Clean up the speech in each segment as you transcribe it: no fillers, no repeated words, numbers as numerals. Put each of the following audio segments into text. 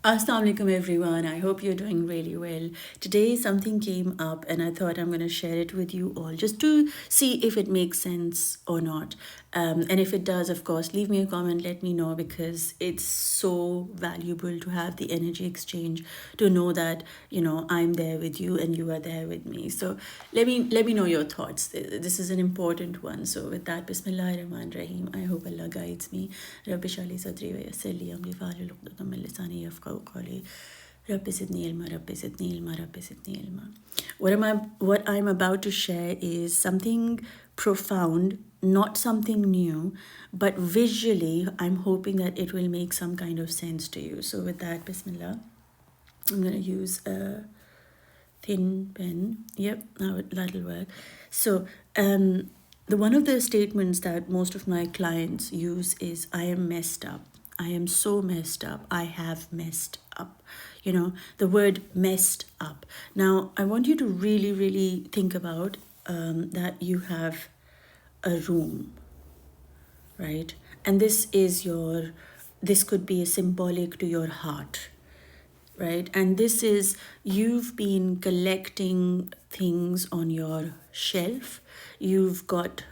Assalamu alaikum everyone. I hope you're doing really well. Today something came up and I thought I'm going to share it with you all just to see if it makes sense or not. And if it does, of course, leave me a comment, let me know because it's so valuable to have the energy exchange, to know that, I'm there with you and you are there with me. So let me know your thoughts. This is an important one. So with that, Bismillah ar-Rahman Rahim. I hope Allah guides me. Rabbi Shali Sadri wa Yassir li amri wahlul 'uqdatam min lisani yafqahu qawli. Rabbi zidni ilma, Rabbi zidni ilma, Rabbi zidni ilma. What I'm about to share is something profound, not something new, but visually I'm hoping that it will make some kind of sense to you. So with that, Bismillah, I'm going to use a thin pen. Yep, now that'll work. So the one of the statements that most of my clients use is, I am messed up. I am so messed up. I have messed up. The word messed up. Now, I want you to really, really think about that you have a room, right? And this could be a symbolic to your heart, right? And this is, you've been collecting things on your shelf. You've got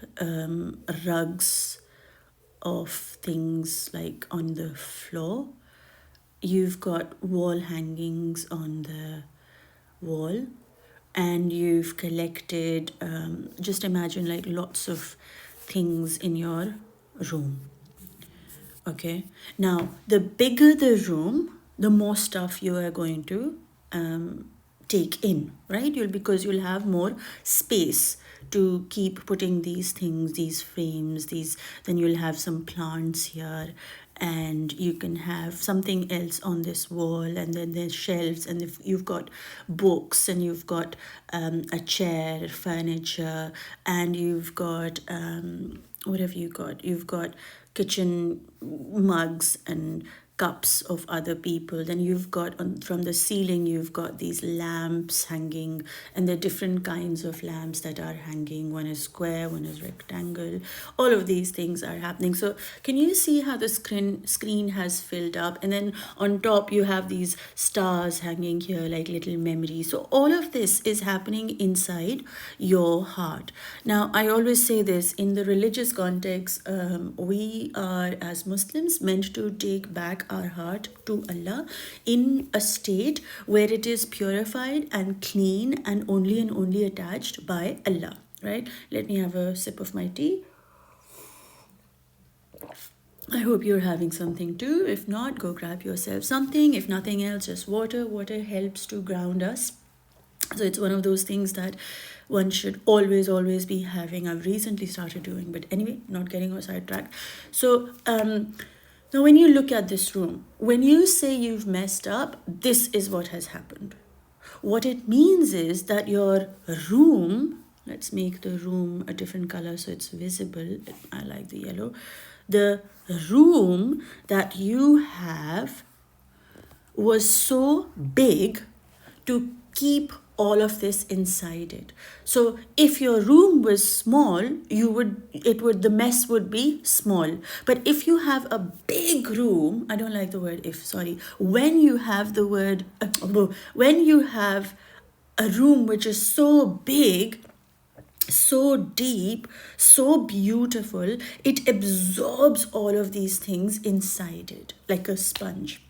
rugs of things like on the floor. You've got wall hangings on the wall, and you've collected, just imagine like lots of things in your room. Okay. Now, the bigger the room, the more stuff you are going to take in, right? Because you'll have more space to keep putting these things, these frames, then you'll have some plants here, and you can have something else on this wall, and then there's shelves, and if you've got books, and you've got a chair, furniture, and you've got what have you got? You've got kitchen mugs and cups of other people. Then you've got from the ceiling, you've got these lamps hanging, and there are different kinds of lamps that are hanging. One is square, one is rectangle. All of these things are happening. So can you see how the screen has filled up? And then on top you have these stars hanging here like little memories. So all of this is happening inside your heart. Now, I always say this in the religious context, we are as Muslims meant to take back our heart to Allah in a state where it is purified and clean and only attached by Allah, right? Let me have a sip of my tea. I hope you're having something too. If not, go grab yourself something. If nothing else, just water. Water helps to ground us. So it's one of those things that one should always be having. I've recently started doing, but anyway, not getting on sidetracked. So now when you look at this room, when you say you've messed up, this is what has happened. What it means is that your room, let's make the room a different color so it's visible. I like the yellow. The room that you have was so big to keep all of this inside it. So if your room was small, the mess would be small. But if you have a big room, I don't like the word if, sorry, when you have when you have a room which is so big, so deep, so beautiful, it absorbs all of these things inside it like a sponge,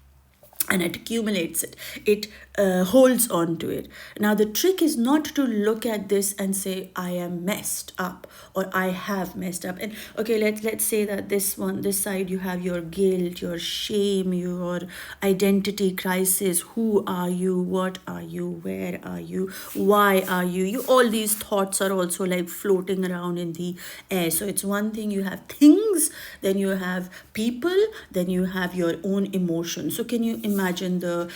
and it accumulates it holds on to it. Now the trick is not to look at this and say, I am messed up or I have messed up. And okay, let's say that this side you have your guilt, your shame, your identity crisis. Who are you? What are you? Where are you? Why are you? All these thoughts are also like floating around in the air. So it's one thing, you have things, then you have people, then you have your own emotions. So can you imagine the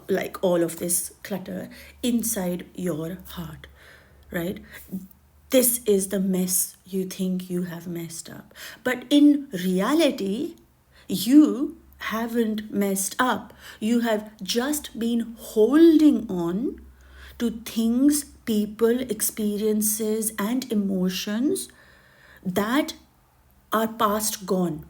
like all of this clutter inside your heart, right? This is the mess you think you have messed up. But in reality, you haven't messed up. You have just been holding on to things, people, experiences, and emotions that are past gone.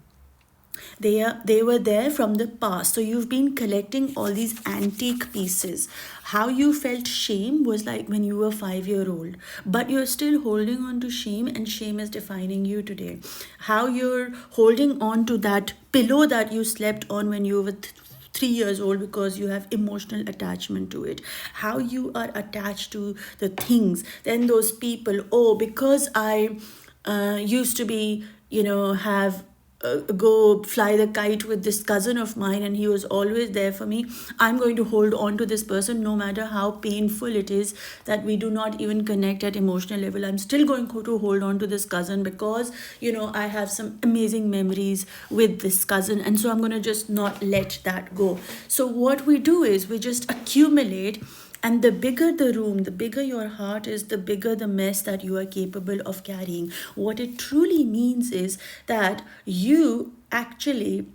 They were there from the past. So you've been collecting all these antique pieces. How you felt shame was like when you were 5-year-old, but you're still holding on to shame, and shame is defining you today. How you're holding on to that pillow that you slept on when you were 3 years old because you have emotional attachment to it. How you are attached to the things. Then those people, oh, because I used to be, have go fly the kite with this cousin of mine and he was always there for me, I'm going to hold on to this person no matter how painful it is that we do not even connect at emotional level. I'm still going to hold on to this cousin because I have some amazing memories with this cousin, and so I'm going to just not let that go. So what we do is we just accumulate, and the bigger the room, the bigger your heart is, the bigger the mess that you are capable of carrying. What it truly means is that you actually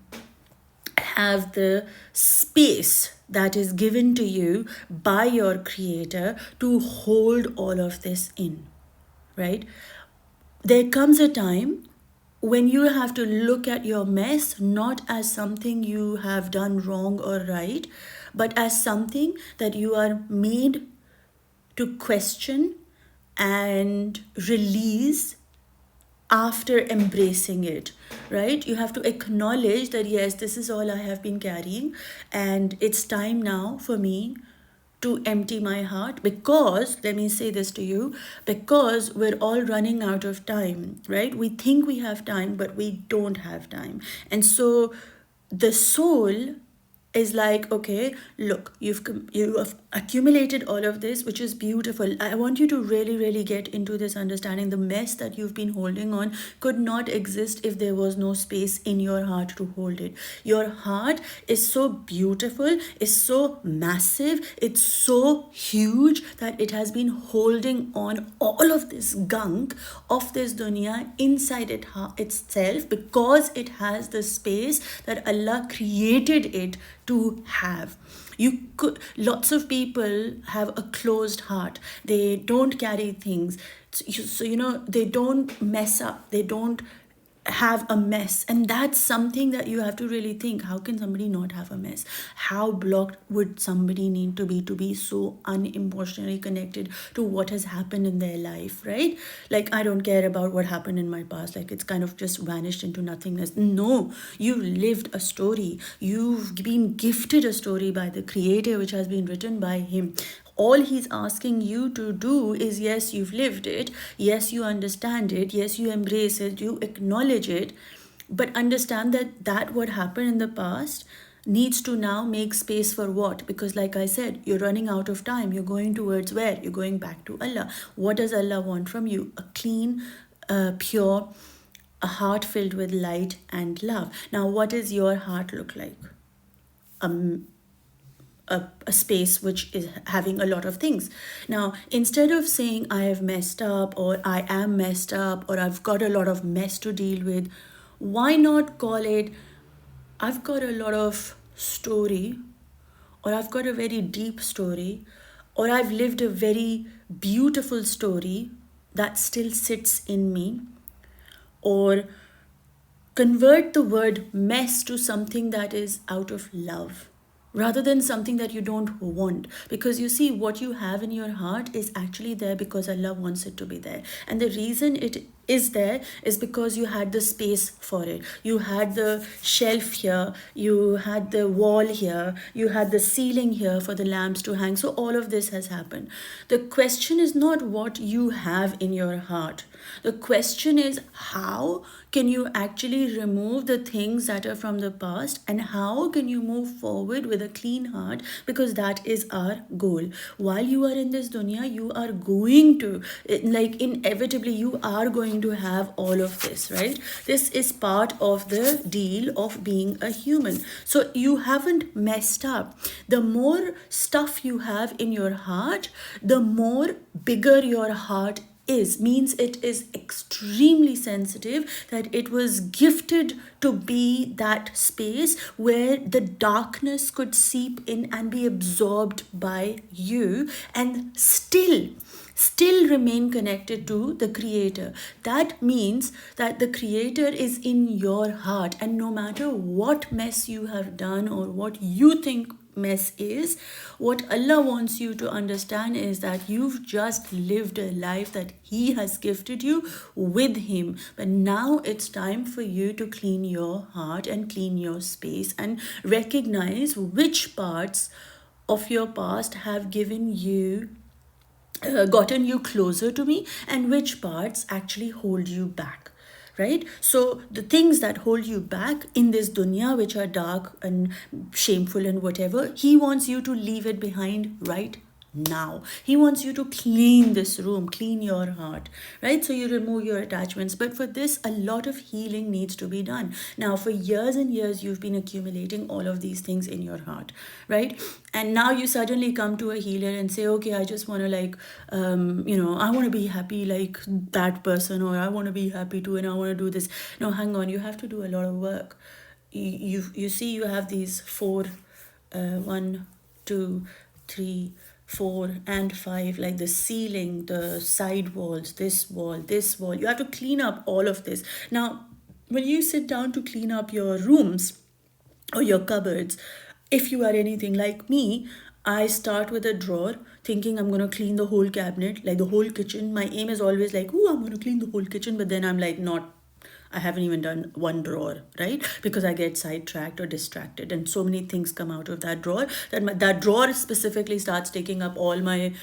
have the space that is given to you by your creator to hold all of this in, right? There comes a time when you have to look at your mess not as something you have done wrong or right, but as something that you are made to question and release after embracing it, right? You have to acknowledge that, yes, this is all I have been carrying, and it's time now for me to empty my heart. Because, let me say this to you, because we're all running out of time, right? We think we have time, but we don't have time. And so the soul is like, okay, look, you have accumulated all of this, which is beautiful. I want you to really, really get into this understanding. The mess that you've been holding on could not exist if there was no space in your heart to hold it. Your heart is so beautiful, is so massive, it's so huge that it has been holding on all of this gunk of this dunya inside itself, because it has the space that Allah created it to have. Lots of people have a closed heart. They don't carry things. So they don't mess up. They don't have a mess, and that's something that you have to really think. How can somebody not have a mess? How blocked would somebody need to be so unemotionally connected to what has happened in their life, right? Like, I don't care about what happened in my past, like it's kind of just vanished into nothingness. No, you lived a story. You've been gifted a story by the creator, which has been written by him. All he's asking you to do is, yes, you've lived it, yes, you understand it, yes, you embrace it, you acknowledge it, but understand that what happened in the past needs to now make space for what? Because like I said, you're running out of time. You're going towards where? You're going back to Allah. What does Allah want from you? A clean, pure, a heart filled with light and love. Now, what does your heart look like? A space which is having a lot of things. Now, instead of saying I have messed up, or I am messed up, or I've got a lot of mess to deal with, why not call it, I've got a lot of story, or I've got a very deep story, or I've lived a very beautiful story that still sits in me. Or convert the word mess to something that is out of love, rather than something that you don't want. Because you see, what you have in your heart is actually there because Allah wants it to be there. And the reason it is there is because you had the space for it. You had the shelf here, you had the wall here, you had the ceiling here for the lamps to hang. So all of this has happened. The question is not what you have in your heart. The question is, how can you actually remove the things that are from the past, and how can you move forward with a clean heart? Because that is our goal. While you are in this dunya, you are going to, like, inevitably, you are going to have all of this, right? This is part of the deal of being a human. So you haven't messed up. The more stuff you have in your heart, the more bigger your heart is means it is extremely sensitive, that it was gifted to be that space where the darkness could seep in and be absorbed by you, and still remain connected to the creator. That means that the creator is in your heart, and no matter what mess you have done or what you think mess is, what Allah wants you to understand is that you've just lived a life that He has gifted you with Him. But now it's time for you to clean your heart and clean your space and recognize which parts of your past have gotten you closer to me, and which parts actually hold you back. Right? So the things that hold you back in this dunya, which are dark and shameful and whatever, He wants you to leave it behind right now. He wants you to clean this room, clean your heart, right? So you remove your attachments. But for this, a lot of healing needs to be done. Now, for years and years, you've been accumulating all of these things in your heart, right? And now you suddenly come to a healer and say, okay, I just want to I want to be happy like that person, or I want to be happy too, and I want to do this. No, hang on, you have to do a lot of work. You see, you have these four, 1, 2, 3, 4 and 5, like the ceiling, the side walls, this wall. You have to clean up all of this. Now, when you sit down to clean up your rooms or your cupboards, if you are anything like me, I start with a drawer thinking I'm going to clean the whole cabinet, like the whole kitchen. My aim is always like, oh, I'm going to clean the whole kitchen. But then I'm like, not, I haven't even done one drawer, right? Because I get sidetracked or distracted, and so many things come out of that drawer that that drawer specifically starts taking up all my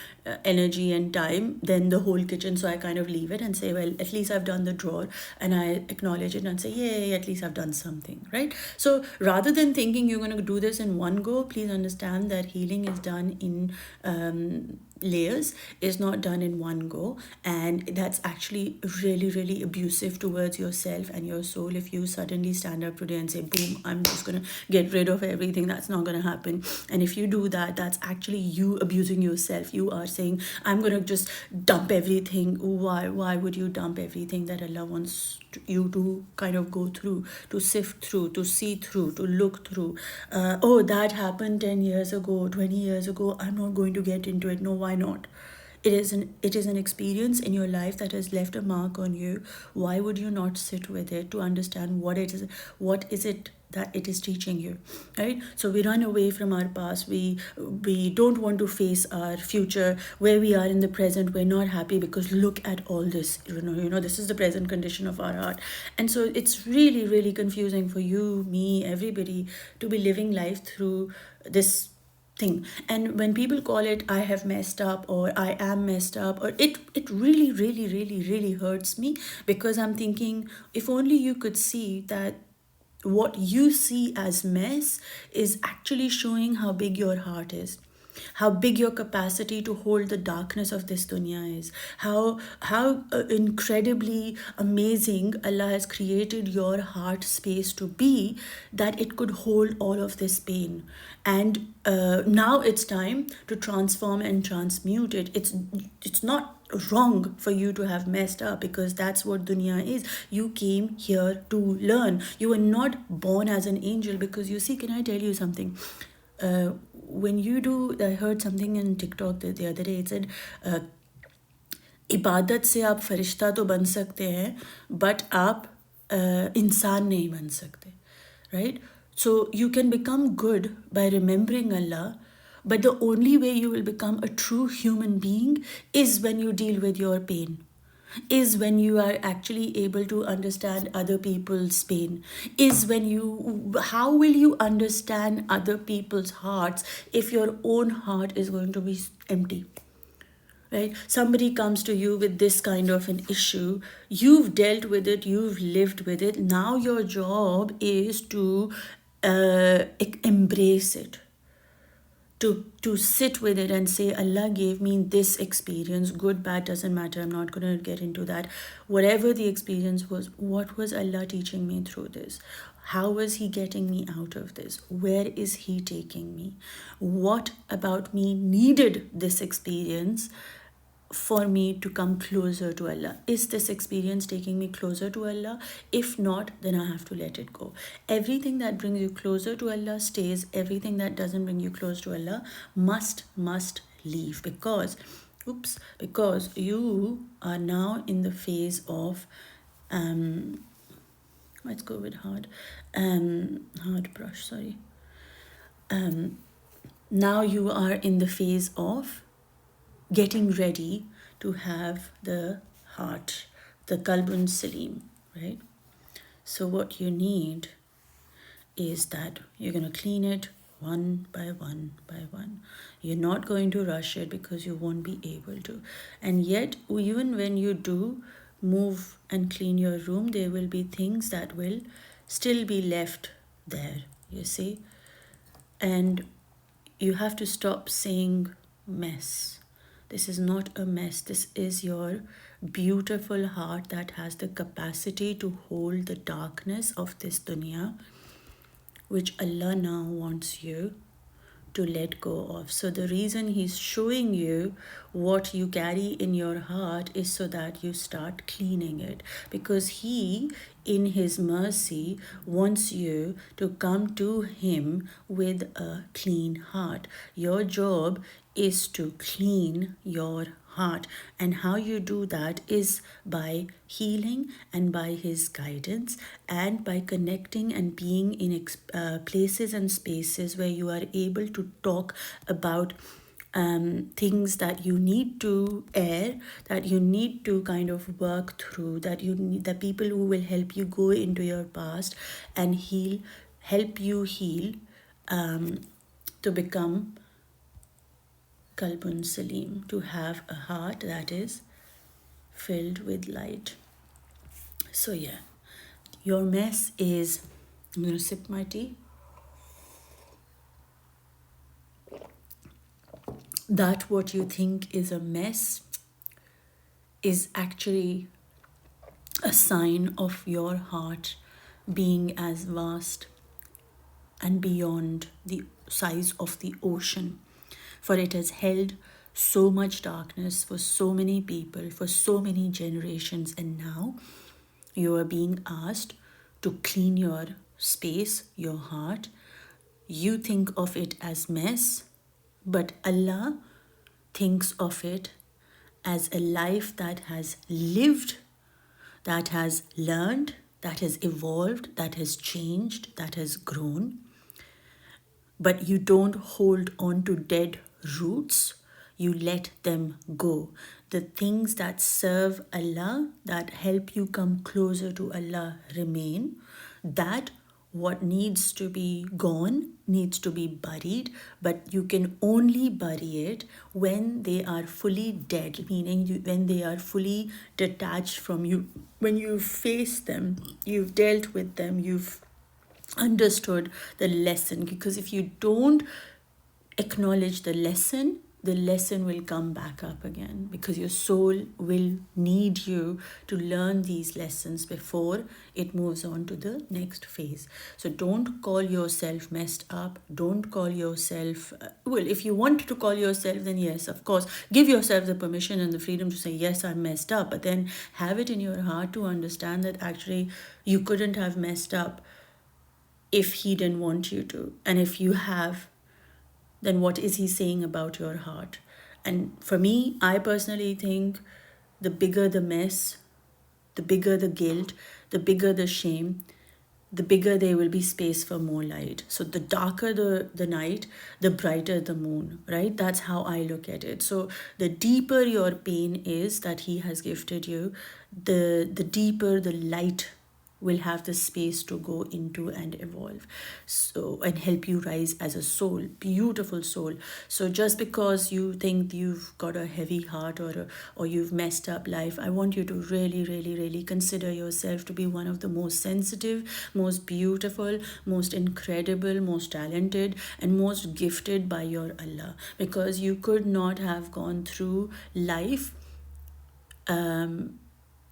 energy and time, then the whole kitchen. So I kind of leave it and say, well, at least I've done the drawer, and I acknowledge it and say, yay, at least I've done something, right? So rather than thinking you're going to do this in one go, please understand that healing is done in layers, is not done in one go, and that's actually really abusive towards yourself and your soul. If you suddenly stand up today and say, boom, I'm just gonna get rid of everything, that's not gonna happen. And if you do that, that's actually you abusing yourself. You are saying, I'm gonna just dump everything. Why would you dump everything that Allah wants you to kind of go through, to sift through, to see through, to look through? Oh, that happened 10 years ago, 20 years ago, I'm not going to get into it. No, why not? It is an experience in your life that has left a mark on you. Why would you not sit with it to understand what is it that it is teaching you, right? So we run away from our past. We don't want to face our future. Where we are in the present, we're not happy because look at all this. This is the present condition of our heart. And so it's really confusing for you, me, everybody to be living life through this thing. And when people call it, I have messed up, or I am messed up, or it really hurts me, because I'm thinking, if only you could see that what you see as mess is actually showing how big your heart is, how big your capacity to hold the darkness of this dunya is, how incredibly amazing Allah has created your heart space to be, that it could hold all of this pain. And now it's time to transform and transmute it. It's not wrong for you to have messed up, because that's what dunya is. You came here to learn. You were not born as an angel. Because you see, can I tell you something? When you do, I heard something in TikTok the other day. It said, इबादत से आप फरिश्ता तो बन सकते हैं, but आप इंसान नहीं बन सकते, right? So you can become good by remembering Allah, but the only way you will become a true human being is when you deal with your pain, is when you are actually able to understand other people's pain, is when how will you understand other people's hearts if your own heart is going to be empty? Right? Somebody comes to you with this kind of an issue. You've dealt with it, you've lived with it. Now your job is to embrace it, to sit with it and say, Allah gave me this experience, good, bad, doesn't matter. I'm not going to get into that. Whatever the experience was, what was Allah teaching me through this? How was He getting me out of this? Where is He taking me? What about me needed this experience? for me to come closer to Allah? Is this experience taking me closer to Allah? If not, then I have to let it go. Everything that brings you closer to Allah stays. Everything that doesn't bring you close to Allah must leave, because you are now in the phase of let's go with hard brush, sorry. Now you are in the phase of getting ready to have the heart, the Qalbun Salim, right? So what you need is that you're going to clean it one by one by one. You're not going to rush it because you won't be able to. And yet, even when you do move and clean your room, there will be things that will still be left there, you see. And you have to stop saying mess. This is not a mess. This is your beautiful heart that has the capacity to hold the darkness of this dunya, which Allah now wants you to let go of. So the reason He's showing you what you carry in your heart is so that you start cleaning it, because He, in His mercy, wants you to come to Him with a clean heart. Your job is to clean your heart, and how you do that is by healing and by His guidance, and by connecting and being in places and spaces where you are able to talk about things that you need to air, that you need to kind of work through, that you need the people who will help you go into your past and help you heal, to become Qalbun Salim, to have a heart that is filled with light. So yeah, your mess is, I'm going to sip my tea. That what you think is a mess is actually a sign of your heart being as vast and beyond the size of the ocean. For it has held so much darkness for so many people, for so many generations, and now you are being asked to clean your space, your heart. You think of it as mess, but Allah thinks of it as a life that has lived, that has learned, that has evolved, that has changed, that has grown. But you don't hold on to dead roots, you let them go. The things that serve Allah, that help you come closer to Allah, remain. That what needs to be gone needs to be buried, but you can only bury it when they are fully dead, meaning when they are fully detached from you. When you face them, you've dealt with them, you've understood the lesson. Because if you don't acknowledge the lesson will come back up again, because your soul will need you to learn these lessons before it moves on to the next phase. So don't call yourself messed up. Don't call yourself, well, if you want to call yourself, then yes, of course, give yourself the permission and the freedom to say, yes, I'm messed up. But then have it in your heart to understand that actually you couldn't have messed up if He didn't want you to. And if you have, then what is He saying about your heart? And for me, I personally think the bigger the mess, the bigger the guilt, the bigger the shame, the bigger there will be space for more light. So the darker the night, the brighter the moon, right? That's how I look at it. So the deeper your pain is that He has gifted you, the deeper the light will have the space to go into and evolve, so, and help you rise as a soul, beautiful soul. So just because you think you've got a heavy heart or you've messed up life, I want you to really, really, really consider yourself to be one of the most sensitive, most beautiful, most incredible, most talented, and most gifted by your Allah, because you could not have gone through life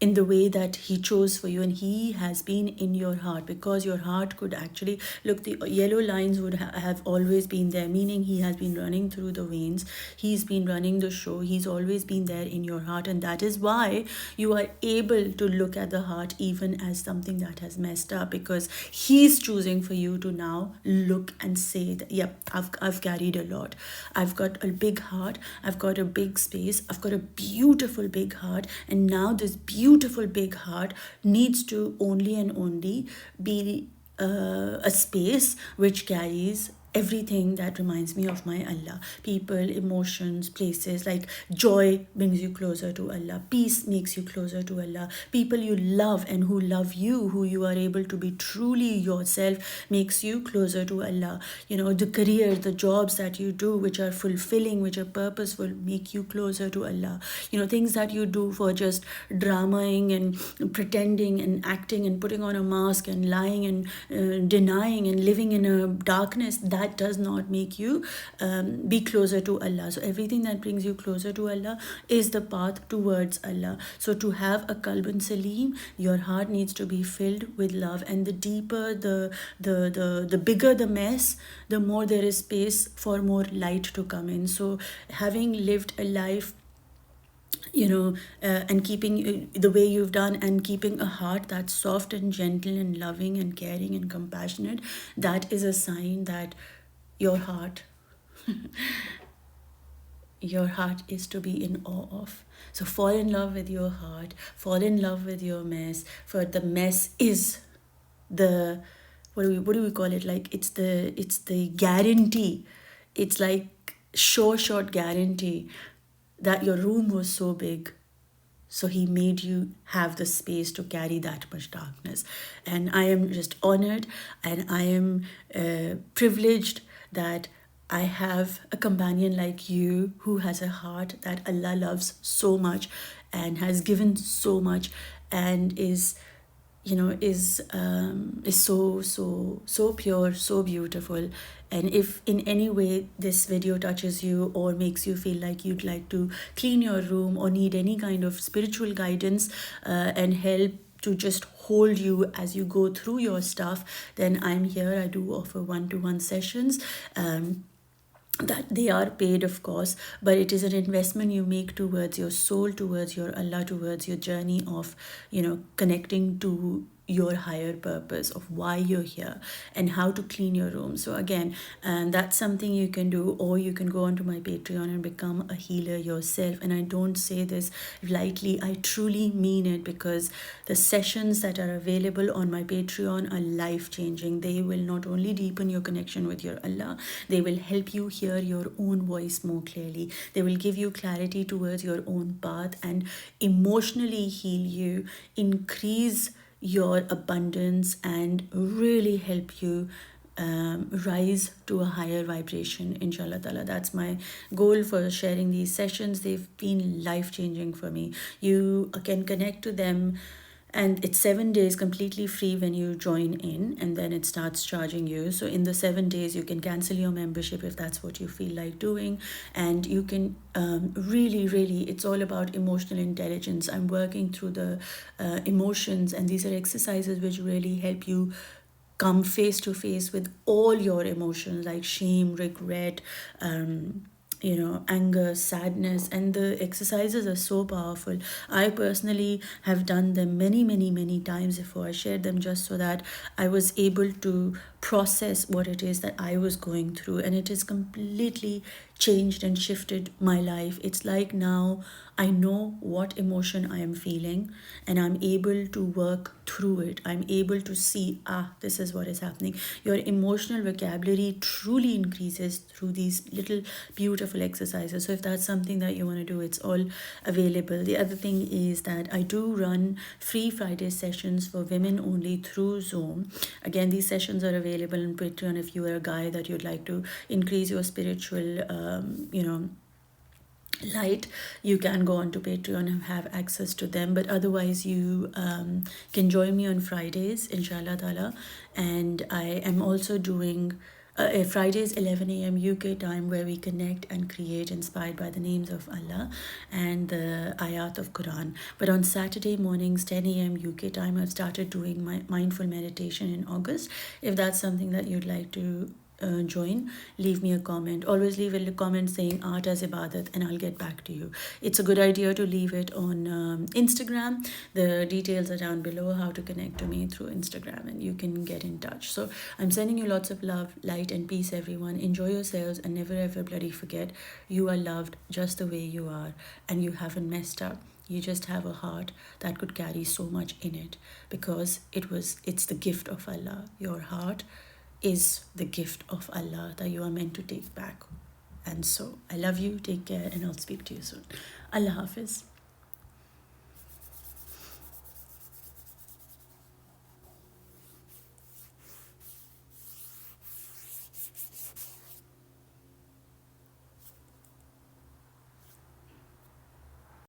in the way that he chose for you, and he has been in your heart, because your heart could actually look, the yellow lines would have always been there, meaning he has been running through the veins, he's been running the show, he's always been there in your heart. And that is why you are able to look at the heart even as something that has messed up, because he's choosing for you to now look and say that, yep, I've carried a lot, I've got a big heart, I've got a big space, I've got a beautiful big heart, and now this beautiful big heart needs to only and only be a space which carries everything that reminds me of my Allah. People, emotions, places. Like joy brings you closer to Allah, peace makes you closer to Allah, people you love and who love you, who you are able to be truly yourself, makes you closer to Allah. You know, the career, the jobs that you do which are fulfilling, which are purposeful, make you closer to Allah. You know, things that you do for just dramaing and pretending and acting and putting on a mask and lying and denying and living in a darkness, that does not make you be closer to Allah. So everything that brings you closer to Allah is the path towards Allah. So to have a qalbun salim, your heart needs to be filled with love, and the deeper the bigger the mess, the more there is space for more light to come in. So having lived a life, you know, and keeping the way you've done, and keeping a heart that's soft and gentle and loving and caring and compassionate, that is a sign that your heart your heart is to be in awe of. So fall in love with your heart, fall in love with your mess, for the mess is the, what do we call it, like it's the guarantee, it's like short guarantee that your room was so big, so he made you have the space to carry that much darkness. And I am just honored, and I am privileged that I have a companion like you who has a heart that Allah loves so much and has given so much, and is, you know, is so pure, so beautiful. And if in any way this video touches you or makes you feel like you'd like to clean your room or need any kind of spiritual guidance and help to just hold you as you go through your stuff, then I'm here. I do offer one-to-one sessions. That they are paid, of course, but it is an investment you make towards your soul, towards your Allah, towards your journey of, you know, connecting to your higher purpose of why you're here and how to clean your room. So again, that's something you can do, or you can go onto my Patreon and become a healer yourself. And I don't say this lightly, I truly mean it, because the sessions that are available on my Patreon are life-changing. They will not only deepen your connection with your Allah, they will help you hear your own voice more clearly. They will give you clarity towards your own path and emotionally heal you, increase your abundance, and really help you rise to a higher vibration, inshallah ta'ala. That's my goal for sharing these sessions. They've been life-changing for me. You can connect to them, and it's 7 days completely free when you join in, and then it starts charging you. So in the 7 days you can cancel your membership if that's what you feel like doing, and you can really, it's all about emotional intelligence. I'm working through the emotions, and these are exercises which really help you come face to face with all your emotions, like shame, regret, you know, anger, sadness. And the exercises are so powerful. I personally have done them many times before. I shared them just so that I was able to process what it is that I was going through, and it has completely changed and shifted my life. It's like now I know what emotion I am feeling, and I'm able to work through it. I'm able to see, this is what is happening. Your emotional vocabulary truly increases through these little beautiful exercises. So if that's something that you want to do, it's all available. The other thing is that I do run free Friday sessions for women only through Zoom. Again, these sessions are available on Patreon. If you are a guy that you'd like to increase your spiritual light, you can go on to Patreon and have access to them. But otherwise, you can join me on Fridays, inshallah ta'ala. And I am also doing Fridays 11 a.m. UK time, where we connect and create inspired by the names of Allah and the ayat of Quran. But on Saturday mornings 10 a.m. UK time, I've started doing my mindful meditation in August. If that's something that you'd like to join, leave me a comment. Always leave a comment saying art as ibadat, and I'll get back to you. It's a good idea to leave it on Instagram. The details are down below, how to connect to me through Instagram, and you can get in touch. So I'm sending you lots of love, light, and peace, everyone. Enjoy yourselves, and never ever bloody forget, you are loved just the way you are, and you haven't messed up. You just have a heart that could carry so much in it, because it's the gift of Allah. Your heart is the gift of Allah that you are meant to take back. And so I love you, take care, and I'll speak to you soon. Allah Hafiz.